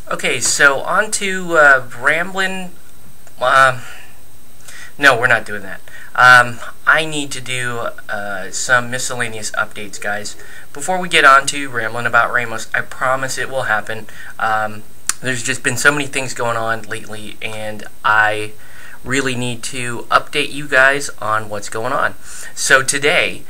Okay, so on to Ramblin. No, we're not doing that. I need to do some miscellaneous updates, guys. Before we get on to Ramblin' about Ramos, I promise it will happen. There's just been so many things going on lately, and I really need to update you guys on what's going on. So today,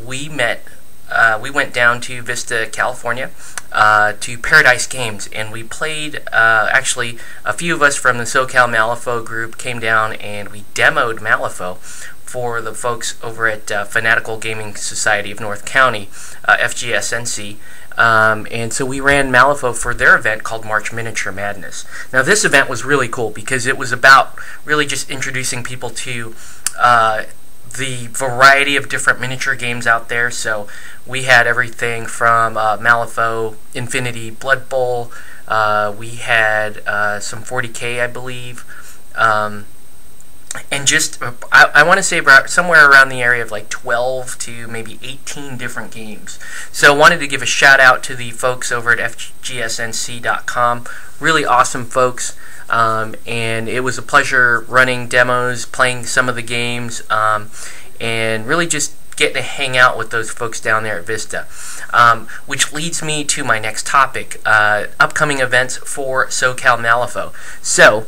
we went down to Vista, California, to Paradise Games, and we played, actually, a few of us from the SoCal Malifaux group came down and we demoed Malifaux for the folks over at Fanatical Gaming Society of North County, FGSNC, and so we ran Malifaux for their event called March Miniature Madness. Now this event was really cool because it was about really just introducing people to the variety of different miniature games out there. So we had everything from Malifaux, Infinity, Blood Bowl, we had some 40K, I believe, and just, I want to say about somewhere around the area of like 12 to maybe 18 different games. So I wanted to give a shout out to the folks over at FGSNC.com. Really awesome folks. And it was a pleasure running demos, playing some of the games, and really just getting to hang out with those folks down there at Vista. Which leads me to my next topic, upcoming events for SoCal Malifaux. So,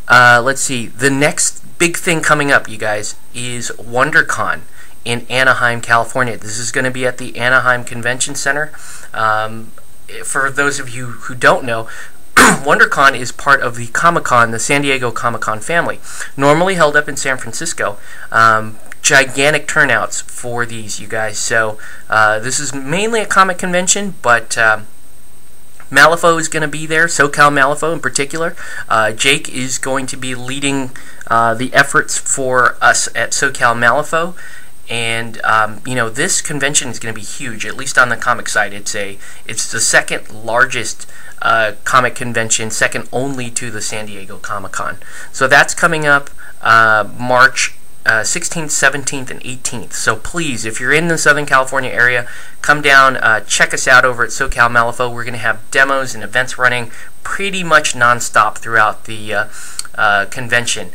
let's see, the next big thing coming up, you guys, is Wondercon in Anaheim, California. This is going to be at the Anaheim Convention Center. For those of you who don't know, Wondercon is part of the Comic-Con, the San Diego Comic-Con family, normally held up in San Francisco. Gigantic turnouts for these, you guys. So this is mainly a comic convention, but Malifaux is going to be there, SoCal Malifaux in particular. Jake is going to be leading the efforts for us at SoCal Malifaux. And you know, this convention is going to be huge, at least on the comic side. It's the second largest comic convention, second only to the San Diego Comic-Con. So that's coming up March 16th, 17th, and 18th. So please, if you're in the Southern California area, come down, check us out over at SoCal Malifaux. We're going to have demos and events running pretty much non-stop throughout the convention.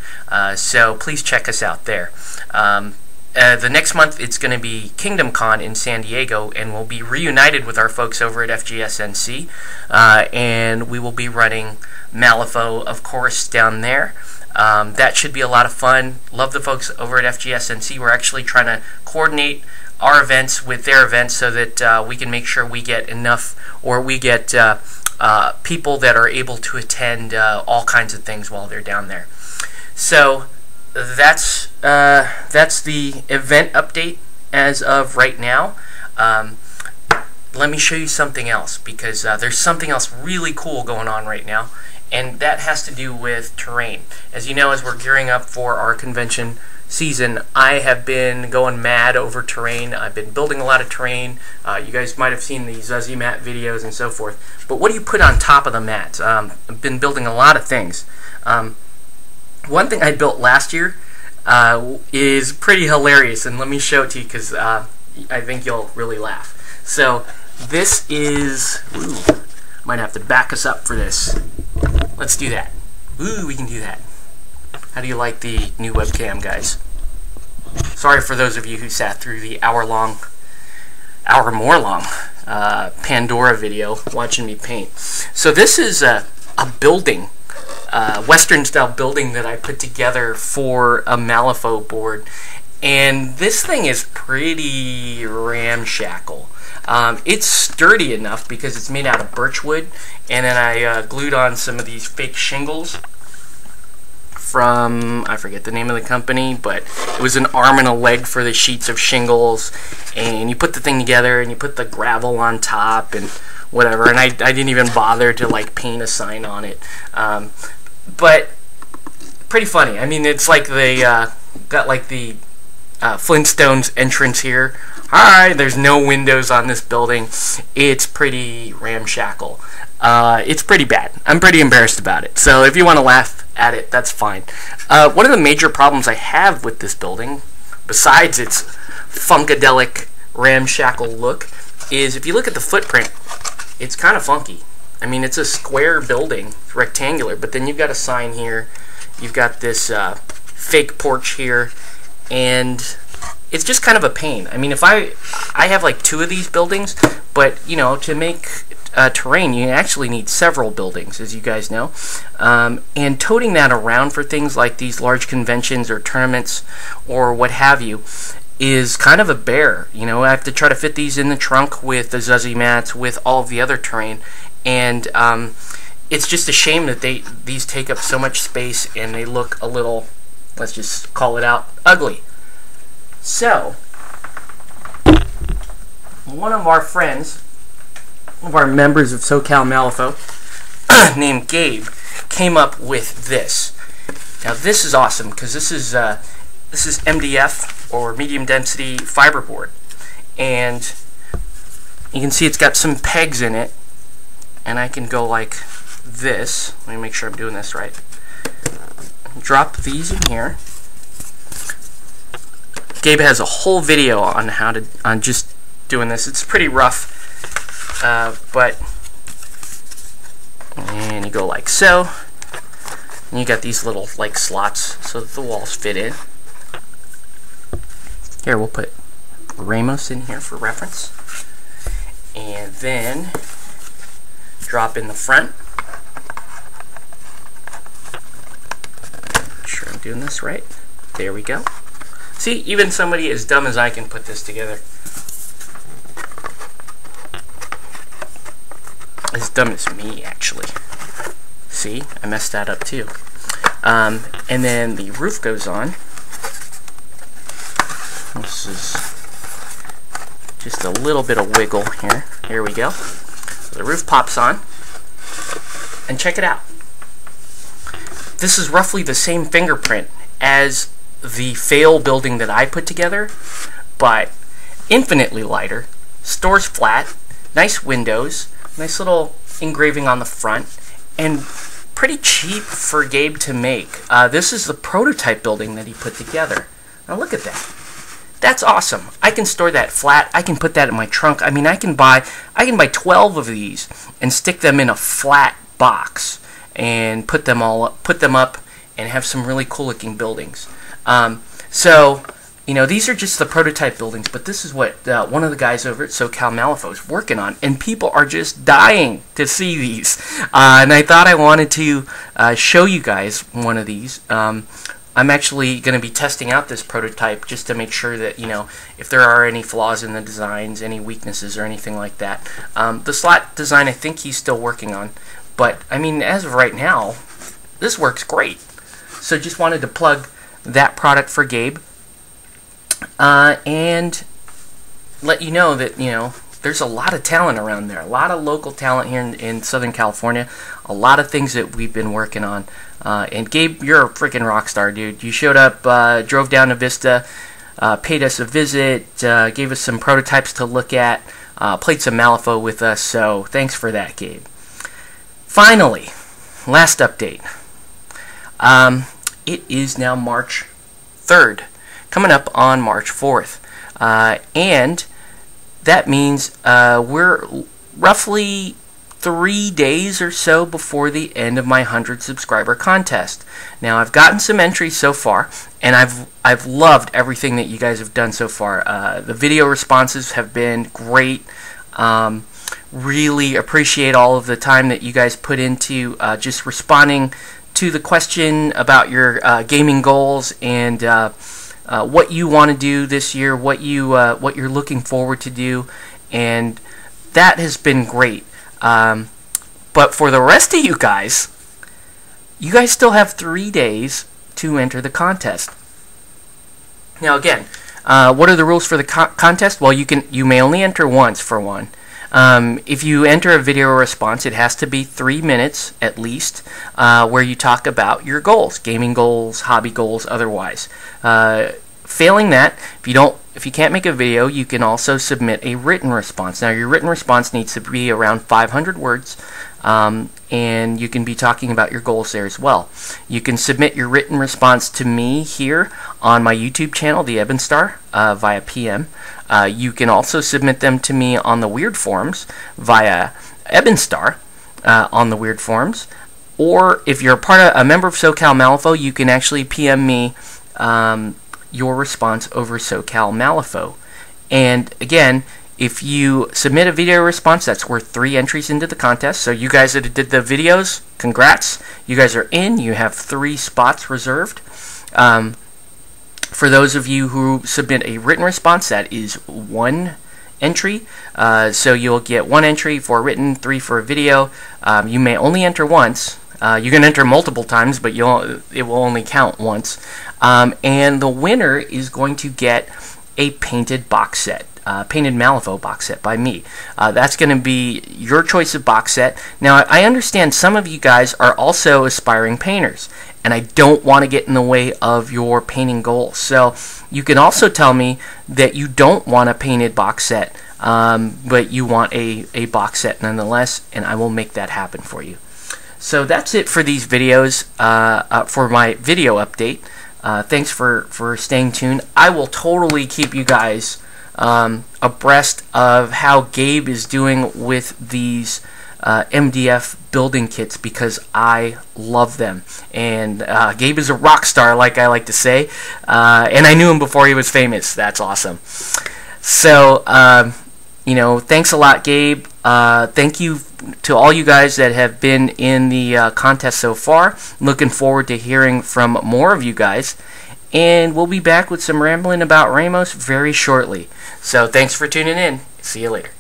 So please check us out there. The next month, it's going to be Kingdom Con in San Diego, and we'll be reunited with our folks over at FGSNC, and we will be running Malifaux, of course, down there. That should be a lot of fun. Love the folks over at FGSNC. We're actually trying to coordinate our events with their events so that we can make sure we get enough, or we get people that are able to attend all kinds of things while they're down there. So that's the event update as of right now. Let me show you something else, because there's something else really cool going on right now, and that has to do with terrain. As you know, as we're gearing up for our convention season, I have been going mad over terrain. I've been building a lot of terrain. You guys might have seen the Zuzzy mat videos and so forth. But what do you put on top of the mats? I've been building a lot of things. One thing I built last year is pretty hilarious, and let me show it to you because I think you'll really laugh. So this is, ooh, might have to back us up for this. Let's do that. Ooh, we can do that. How do you like the new webcam, guys? Sorry for those of you who sat through the hour more long Pandora video watching me paint. So this is a building, Western-style building that I put together for a Malifaux board, and this thing is pretty ramshackle. It's sturdy enough because it's made out of birchwood, and then I glued on some of these fake shingles from, I forget the name of the company, but it was an arm and a leg for the sheets of shingles, and you put the thing together and you put the gravel on top and whatever, and I didn't even bother to like paint a sign on it, but pretty funny. I mean, it's like they got like the Flintstones entrance here. Hi, there's no windows on this building. It's pretty ramshackle. It's pretty bad. I'm pretty embarrassed about it. So if you want to laugh at it, that's fine. One of the major problems I have with this building, besides its funkadelic ramshackle look, is if you look at the footprint, it's kind of funky. I mean, it's a square building, it's rectangular, but then you've got a sign here, you've got this fake porch here, and it's just kind of a pain. I mean, if I have like 2 of these buildings, but you know, to make terrain, you actually need several buildings, as you guys know, and toting that around for things like these large conventions or tournaments or what have you is kind of a bear. You know, I have to try to fit these in the trunk with the Zuzzy mats, with all of the other terrain, and it's just a shame that these take up so much space and they look a little, let's just call it out, ugly. So, one of our friends, one of our members of SoCal Malifaux, named Gabe, came up with this. Now this is awesome because this is MDF, or medium density fiberboard, and you can see it's got some pegs in it, and I can go like this. Let me make sure I'm doing this right. Drop these in here. Gabe has a whole video on how to just doing this. It's pretty rough, but and you go like so, and you got these little like slots so that the walls fit in. Here, we'll put Ramos in here for reference, and then drop in the front. Make sure I'm doing this right. There we go. See, even somebody as dumb as I can put this together. As dumb as me, actually. See, I messed that up too. And then the roof goes on. This is just a little bit of wiggle here. Here we go. So the roof pops on. And check it out. This is roughly the same fingerprint as the fail building that I put together, but infinitely lighter, stores flat, nice windows, nice little engraving on the front, and pretty cheap for Gabe to make. This is the prototype building that he put together. Now look at that. That's awesome. I can store that flat. I can put that in my trunk. I mean, I can buy 12 of these and stick them in a flat box and put them up and have some really cool looking buildings. So, you know, these are just the prototype buildings, but this is what one of the guys over at SoCal Malifaux is working on, and people are just dying to see these. And I thought I wanted to show you guys one of these. I'm actually going to be testing out this prototype just to make sure that, you know, if there are any flaws in the designs, any weaknesses or anything like that. The slot design I think he's still working on, but I mean, as of right now, this works great. So just wanted to plug that product for Gabe, and let you know that, you know, there's a lot of talent around there, a lot of local talent here in Southern California, a lot of things that we've been working on. And Gabe, you're a freaking rock star, dude. You showed up, drove down to Vista, paid us a visit, gave us some prototypes to look at, played some Malifaux with us, so thanks for that, Gabe. Finally, last update. It is now March 3rd, coming up on March 4th, and that means we're roughly 3 days or so before the end of my 100 subscriber contest. Now, I've gotten some entries so far, and I've loved everything that you guys have done so far. The video responses have been great. Really appreciate all of the time that you guys put into just responding to the question about your gaming goals and what you want to do this year, what you're looking forward to do, and that has been great. But for the rest of you guys still have 3 days to enter the contest. Now again, what are the rules for the contest? Well, you may only enter once, for one. If you enter a video response, it has to be 3 minutes at least, where you talk about your goals, gaming goals, hobby goals, otherwise. Failing that, if you can't make a video, you can also submit a written response. Now, your written response needs to be around 500 words, and you can be talking about your goals there as well. You can submit your written response to me here on my YouTube channel, The Ebonstar, via PM. You can also submit them to me on the Weird Forums via Ebonstar. on the weird forums. Or if you're a member of SoCal Malifaux, you can actually PM me your response over SoCal Malifaux. And again, if you submit a video response, that's worth 3 entries into the contest. So you guys that did the videos, congrats. You guys are in. You have 3 spots reserved. For those of you who submit a written response, that is 1 entry. So you'll get 1 entry for written, 3 for a video. You may only enter once. You can enter multiple times, but it will only count once. And the winner is going to get a painted box set. Painted Malifaux box set by me. That's going to be your choice of box set. Now, I understand some of you guys are also aspiring painters, and I don't want to get in the way of your painting goals. So you can also tell me that you don't want a painted box set, but you want a box set nonetheless, and I will make that happen for you. So that's it for these videos, for my video update. Thanks for staying tuned. I will totally keep you guys abreast of how Gabe is doing with these MDF building kits, because I love them. And Gabe is a rock star, like I like to say, and I knew him before he was famous. That's awesome. So you know, thanks a lot, Gabe. Thank you to all you guys that have been in the contest so far. Looking forward to hearing from more of you guys. And we'll be back with some rambling about Ramos very shortly. So thanks for tuning in. See you later.